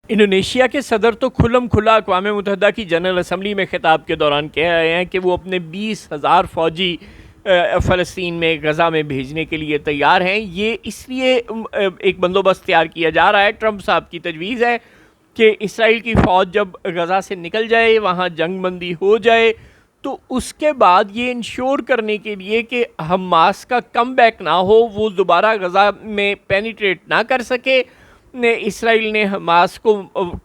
Indonesia के सदर तो खुल्लम खुला अक़वाम मुत्तहिदा की जनरल असम्बली में खिताब के दौरान कह रहे हैं कि वो अपने 20,000 फ़ौजी फ़लस्तीन में गज़ा में भेजने के लिए तैयार हैं। ये इसलिए एक बंदोबस्त तैयार किया जा रहा है, ट्रंप साहब की तजवीज़ है कि इसराइल की फ़ौज जब गज़ा से निकल जाए, वहाँ जंग बंदी हो जाए, तो उसके बाद ये इंश्योर करने के लिए कि हमास का कम बैक ना हो, वो दोबारा गज़ा में पेनिट्रेट ना कर सके, इसराइल ने हमास को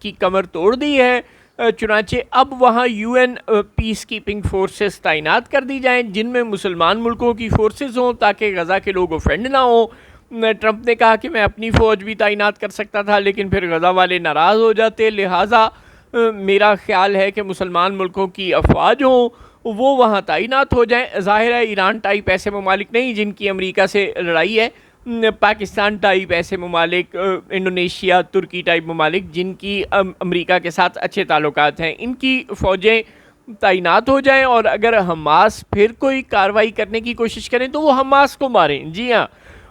की कमर तोड़ दी है। चुनाचे अब वहाँ यूएन पीस कीपिंग फोर्सेस तैनात कर दी जाएं, जिनमें मुसलमान मुल्कों की फोर्सेस हों, ताकि गज़ा के लोग ऑफेंड ना हों। ट्रंप ने कहा कि मैं अपनी फ़ौज भी तैनात कर सकता था, लेकिन फिर गज़ा वाले नाराज़ हो जाते, लिहाजा मेरा ख्याल है कि मुसलमान मुल्कों की अफवाज हों, वो वहाँ तैनात हो जाएं। ज़ाहिर है ईरान टाइप ऐसे ममालिक नहीं जिनकी अमेरिका से लड़ाई है, पाकिस्तान टाइप ऐसे ममालिक, इंडोनेशिया, तुर्की टाइप ममालिक जिनकी अमेरिका के साथ अच्छे ताल्लुकात हैं, इनकी फ़ौजें तैनात हो जाएं, और अगर हमास फिर कोई कार्रवाई करने की कोशिश करें तो वो हमास को मारें। जी हाँ,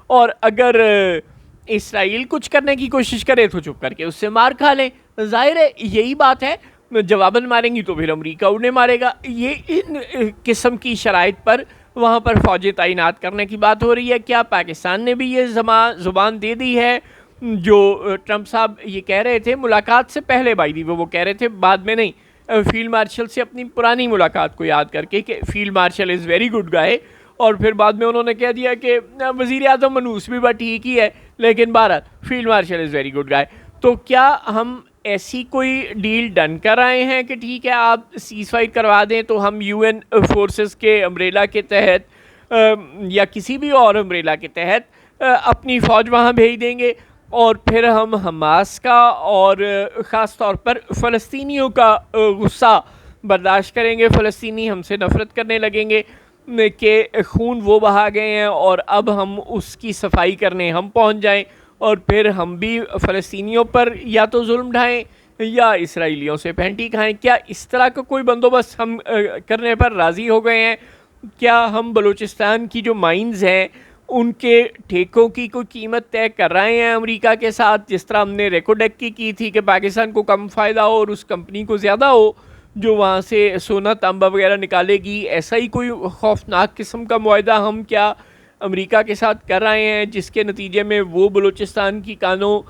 और अगर इसराइल कुछ करने की कोशिश करे तो चुप करके उससे मार खा लें। जाहिर है यही बात है, जवाबन मारेंगी तो फिर अमेरिका उन्हें मारेगा। ये इन किस्म की शराइत पर वहाँ पर फ़ौजें तैनात करने की बात हो रही है। क्या पाकिस्तान ने भी ये ज़ुबान दे दी है? जो ट्रंप साहब ये कह रहे थे मुलाकात से पहले, बाई दी वो कह रहे थे, बाद में नहीं, फील्ड मार्शल से अपनी पुरानी मुलाकात को याद करके कि field marshal is very good guy, और फिर बाद में उन्होंने कह दिया कि वज़ीर आज़म मनूस भी बात ठीक ही है, लेकिन Bharat field marshal is very good guy. तो क्या हम ऐसी कोई डील डन कर आए हैं कि ठीक है आप सीज़ फायर करवा दें तो हम यूएन फोर्सेस के अम्ब्रेला के तहत या किसी भी और अम्ब्रेला के तहत अपनी फ़ौज वहाँ भेज देंगे, और फिर हम हमास का और ख़ास तौर पर फ़लस्तीनियों का गुस्सा बर्दाश्त करेंगे। फ़लस्तीनी हमसे नफ़रत करने लगेंगे कि खून वो बहा गए हैं और अब हम उसकी सफाई करने हम पहुँच जाएँ, और फिर हम भी फ़लस्तीनियों पर या तो जुल्म ढाएँ या इसराइलियों से पेंटी खाएँ। क्या इस तरह का कोई बंदोबस्त हम करने पर राज़ी हो गए हैं? क्या हम बलूचिस्तान की जो माइंस हैं उनके ठेकों की कोई कीमत तय कर रहे हैं अमेरिका के साथ, जिस तरह हमने रेकोडेक की थी कि पाकिस्तान को कम फ़ायदा हो और उस कंपनी को ज़्यादा हो जो वहाँ से सोना तांबा वगैरह निकालेगी? ऐसा ही कोई खौफनाक किस्म का मुआहदा हम क्या अमेरिका के साथ कर रहे हैं, जिसके नतीजे में वो बलूचिस्तान की कानों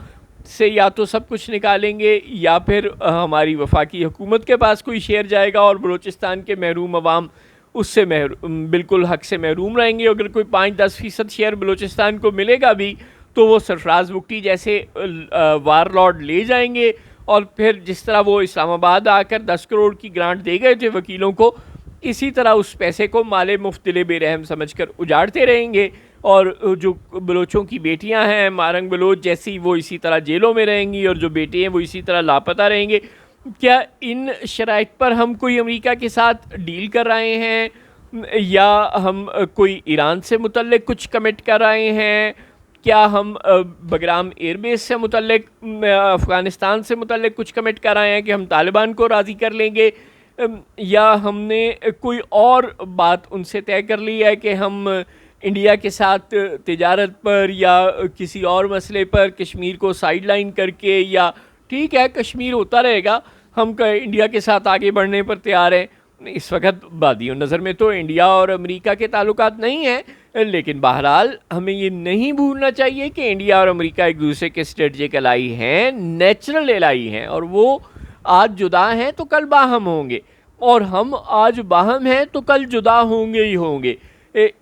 से या तो सब कुछ निकालेंगे या फिर हमारी वफाकी हुकूमत के पास कोई शेयर जाएगा और बलूचिस्तान के महरूम अवाम उससे बिल्कुल हक से महरूम रहेंगे। अगर कोई 5-10% शेयर बलूचिस्तान को मिलेगा भी तो वो सरफराज बुगटी जैसे वार लॉर्ड ले जाएंगे, और फिर जिस तरह वो इस्लामाबाद आकर 10 करोड़ की ग्रांट दे गए थे वकीलों को, इसी तरह उस पैसे को माले मुफ्त दिले बेरहम समझकर उजाड़ते रहेंगे, और जो बलोचों की बेटियां हैं मारंग बलोच जैसी, वो इसी तरह जेलों में रहेंगी, और जो बेटे हैं वो इसी तरह लापता रहेंगे। क्या इन शराइत पर हम कोई अमेरिका के साथ डील कर रहे हैं, या हम कोई ईरान से मुतल्लिक कुछ कमिट कर रहे हैं? क्या हम बगराम एयरबेस से मुतल्लिक, अफ़गानिस्तान से मुतल्लिक कुछ कमिट कर रहे हैं कि हम तालिबान को राज़ी कर लेंगे, या हमने कोई और बात उनसे तय कर ली है कि हम इंडिया के साथ तिजारत पर या किसी और मसले पर कश्मीर को साइड लाइन करके, या ठीक है कश्मीर होता रहेगा, हम इंडिया के साथ आगे बढ़ने पर तैयार हैं। इस वक्त बादियों नज़र में तो इंडिया और अमेरिका के ताल्लुकात नहीं हैं, लेकिन बहरहाल हमें ये नहीं भूलना चाहिए कि इंडिया और अमेरिका एक दूसरे के स्ट्रेटजिक एलाई हैं, नेचुरल एलाई हैं, और वो आज जुदा हैं तो कल बाहम होंगे, और हम आज बाहम हैं तो कल जुदा होंगे ही होंगे।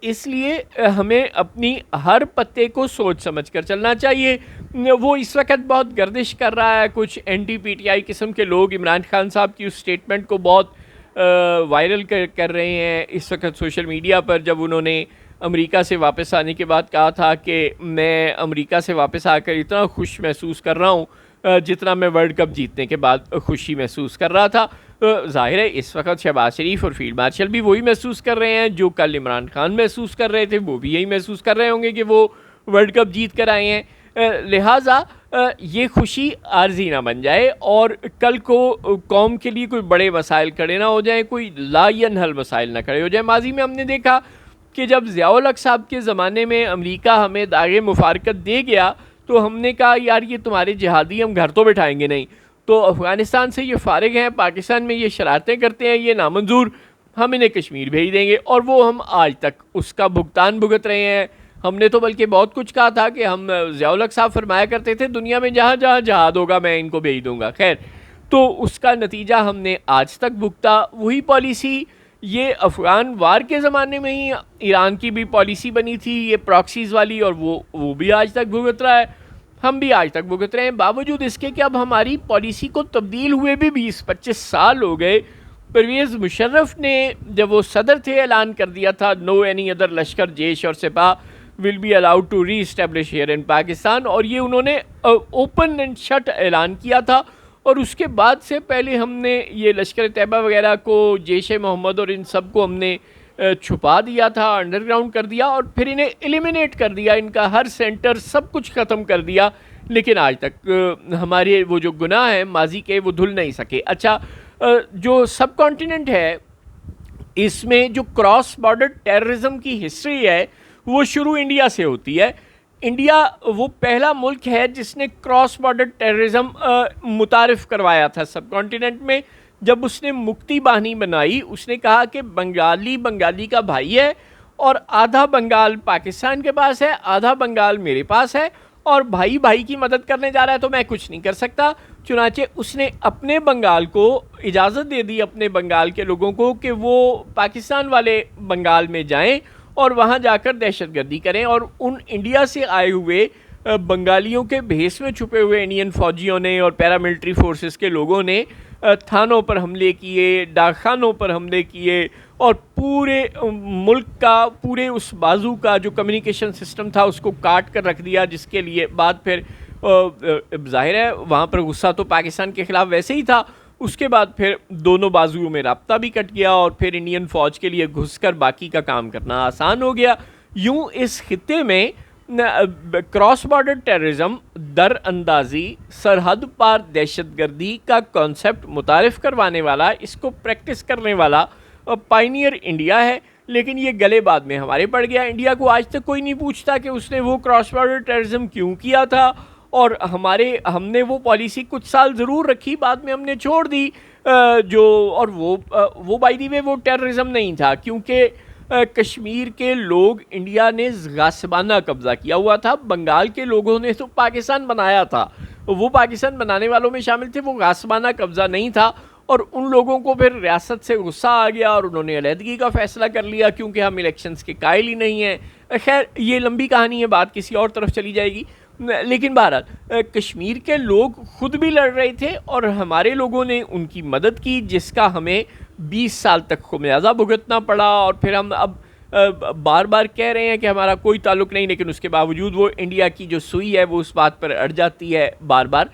इसलिए हमें अपनी हर पत्ते को सोच समझ कर चलना चाहिए। वो इस वक्त बहुत गर्दिश कर रहा है, कुछ एंटी पीटीआई किस्म के लोग इमरान खान साहब की उस स्टेटमेंट को बहुत वायरल कर रहे हैं इस वक्त सोशल मीडिया पर, जब उन्होंने अमेरिका से वापस आने के बाद कहा था कि मैं अमेरिका से वापस आकर इतना खुश महसूस कर रहा हूँ जितना मैं वर्ल्ड कप जीतने के बाद खुशी महसूस कर रहा था। ज़ाहिर है इस वक्त शहबाज शरीफ और फील्ड मार्शल भी वही महसूस कर रहे हैं जो कल इमरान खान महसूस कर रहे थे, वो भी यही महसूस कर रहे होंगे कि वो वर्ल्ड कप जीत कर आए हैं। लिहाजा ये खुशी आर्जी ना बन जाए और कल को कौम के लिए कोई बड़े मसाइल खड़े ना हो जाएं, कोई लायनहल मसाइल ना खड़े हो जाए। माजी में हमने देखा कि जब ज़ियाउल हक साहब के ज़माने में अमेरिका हमें दागे मुफारकत दे गया तो हमने कहा यार ये तुम्हारे जिहादी हम घर तो बैठाएंगे नहीं, तो अफ़गानिस्तान से ये फ़ारिग हैं, पाकिस्तान में ये शरारतें करते हैं, ये नामंजूर, हम इन्हें कश्मीर भेज देंगे। और वो हम आज तक उसका भुगतान भुगत रहे हैं। हमने तो बल्कि बहुत कुछ कहा था कि हम, ज़िया-उल हक साहब फरमाया करते थे दुनिया में जहाँ जहाँ जहाद होगा मैं इनको भेज दूँगा। खैर, तो उसका नतीजा हमने आज तक भुगता। वही पॉलिसी ये अफ़गान वार के ज़माने में ही ईरान की भी पॉलिसी बनी थी, ये प्रॉक्सीज़ वाली, और वो भी आज तक भुगत रहा है, हम भी आज तक भुगत रहे हैं। बावजूद इसके कि अब हमारी पॉलिसी को तब्दील हुए भी 20-25 साल हो गए। परवेज़ मुशर्रफ ने जब वो सदर थे ऐलान कर दिया था, no any other Lashkar, Jaish और Sipah will be allowed to re establish here in Pakistan, और ये उन्होंने ओपन एंड शट ऐलान किया था। और उसके बाद से पहले हमने ये लश्कर तैयबा वगैरह को, जैश मोहम्मद और इन सब को हमने छुपा दिया था, अंडरग्राउंड कर दिया, और फिर इन्हें एलिमिनेट कर दिया, इनका हर सेंटर सब कुछ ख़त्म कर दिया। लेकिन आज तक हमारे वो जो गुनाह हैं माजी के, वो धुल नहीं सके। अच्छा, जो सब कॉन्टिनेंट है, इसमें जो क्रॉस बॉर्डर टेररिज्म की हिस्ट्री है वो शुरू इंडिया से होती है। इंडिया वो पहला मुल्क है जिसने क्रॉस बॉर्डर टेररिज्म मुतारिफ करवाया था सब कॉन्टिनेंट में। जब उसने मुक्ति बाहिनी बनाई, उसने कहा कि बंगाली बंगाली का भाई है, और आधा बंगाल पाकिस्तान के पास है, आधा बंगाल मेरे पास है, और भाई भाई की मदद करने जा रहा है तो मैं कुछ नहीं कर सकता। चुनाचे उसने अपने बंगाल को इजाज़त दे दी, अपने बंगाल के लोगों को, कि वो पाकिस्तान वाले बंगाल में जाएं और वहाँ जाकर दहशतगर्दी करें। और उन इंडिया से आए हुए बंगालियों के भेस में छुपे हुए इंडियन फ़ौजियों ने और पैरामिलिट्री फोर्सेस के लोगों ने थानों पर हमले किए, डाकखानों पर हमले किए, और पूरे मुल्क का, पूरे उस बाजू का जो कम्युनिकेशन सिस्टम था उसको काट कर रख दिया। जिसके लिए बाद फिर ज़ाहिर है वहाँ पर गुस्सा तो पाकिस्तान के ख़िलाफ़ वैसे ही था। उसके बाद फिर दोनों बाजुओं में राब्ता भी कट गया, और फिर इंडियन फ़ौज के लिए घुसकर बाकी का काम करना आसान हो गया। यूँ इस खित्ते में क्रॉस बॉर्डर टेररिज्म, दर अंदाजी, सरहद पार दहशतगर्दी का कॉन्सेप्ट मुतारिफ करवाने वाला, इसको प्रैक्टिस करने वाला पायनियर इंडिया है। लेकिन ये गले बाद में हमारे पड़ गया। इंडिया को आज तक कोई नहीं पूछता कि उसने वो क्रॉस बॉर्डर टेररिज्म क्यों किया था, और हमने वो पॉलिसी कुछ साल ज़रूर रखी, बाद में हमने छोड़ दी। और वो बाय द वे वो टेररिज्म नहीं था, क्योंकि कश्मीर के लोग इंडिया ने गासिबाना कब्ज़ा किया हुआ था। बंगाल के लोगों ने तो पाकिस्तान बनाया था, वो पाकिस्तान बनाने वालों में शामिल थे, वो गासिबाना कब्ज़ा नहीं था। और उन लोगों को फिर रियासत से गुस्सा आ गया और उन्होंने अलहदगी का फ़ैसला कर लिया, क्योंकि हम इलेक्शंस के कायल ही नहीं हैं। खैर, ये लंबी कहानी है, बात किसी और तरफ चली जाएगी। लेकिन बहरहाल कश्मीर के लोग खुद भी लड़ रहे थे और हमारे लोगों ने उनकी मदद की, जिसका हमें 20 साल तक खुमियाजा भुगतना पड़ा। और फिर हम अब बार बार कह रहे हैं कि हमारा कोई ताल्लुक़ नहीं, लेकिन उसके बावजूद वो इंडिया की जो सुई है वो उस बात पर अड़ जाती है बार बार।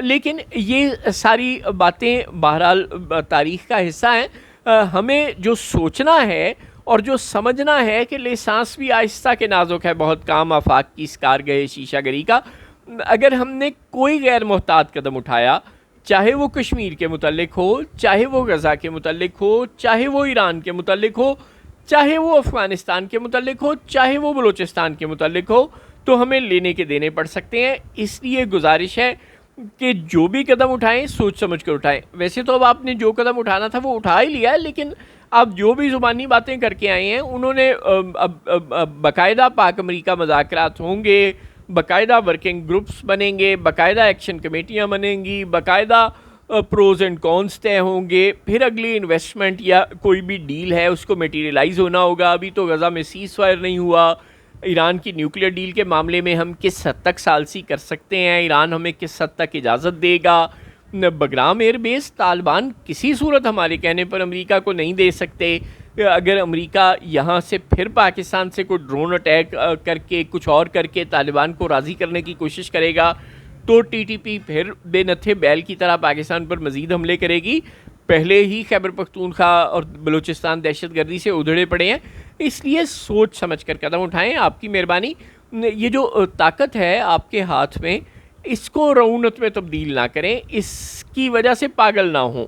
लेकिन ये सारी बातें बहरहाल तारीख़ का हिस्सा हैं। हमें जो सोचना है और जो समझना है कि ले सांस भी आहिस्ता के नाजुक है, बहुत काम आफाक की स्कार गए शीशा गरी का। अगर हमने कोई गैर मोहतात कदम उठाया, चाहे वो कश्मीर के मुतल्लिक हो, चाहे वो गज़ा के मुतल्लिक हो, चाहे वो ईरान के मुतल्लिक हो, चाहे वो अफ़गानिस्तान के मुतल्लिक हो, चाहे वो बलूचिस्तान के मुतल्लिक हो, तो हमें लेने के देने पड़ सकते हैं। इसलिए गुजारिश है कि जो भी कदम उठाएं सोच समझ कर उठाएं। वैसे तो अब आपने जो कदम उठाना था वो उठा ही लिया है, लेकिन आप जो भी ज़ुबानी बातें करके आए हैं उन्होंने अब बाकायदा पाक अमरीका मज़ाकरात होंगे, बाकायदा वर्किंग ग्रुप्स बनेंगे, बाकायदा एक्शन कमेटियाँ बनेंगी, बाकायदा प्रोज एंड कॉन्स तय होंगे, फिर अगली इन्वेस्टमेंट या कोई भी डील है उसको मटीरियलाइज़ होना होगा। अभी तो गज़ा में सीज़ फायर नहीं हुआ। ईरान की न्यूक्लियर डील के मामले में हम किस हद तक सालसी कर सकते हैं, ईरान हमें किस हद तक इजाज़त देगा। बगराम एयरबेस तालिबान किसी सूरत हमारे कहने पर अमेरिका को नहीं दे सकते। अगर अमेरिका यहाँ से फिर पाकिस्तान से कोई ड्रोन अटैक करके कुछ और करके तालिबान को राज़ी करने की कोशिश करेगा, तो टीटीपी फिर बेनथे बैल की तरह पाकिस्तान पर मज़ीद हमले करेगी। पहले ही खैबर पख्तूनख्वा और बलूचिस्तान दहशतगर्दी से उधड़े पड़े हैं। इसलिए सोच समझ कर कदम उठाएं, आपकी मेहरबानी। ये जो ताकत है आपके हाथ में, इसको रऊनत में तब्दील ना करें, इसकी वजह से पागल ना हों।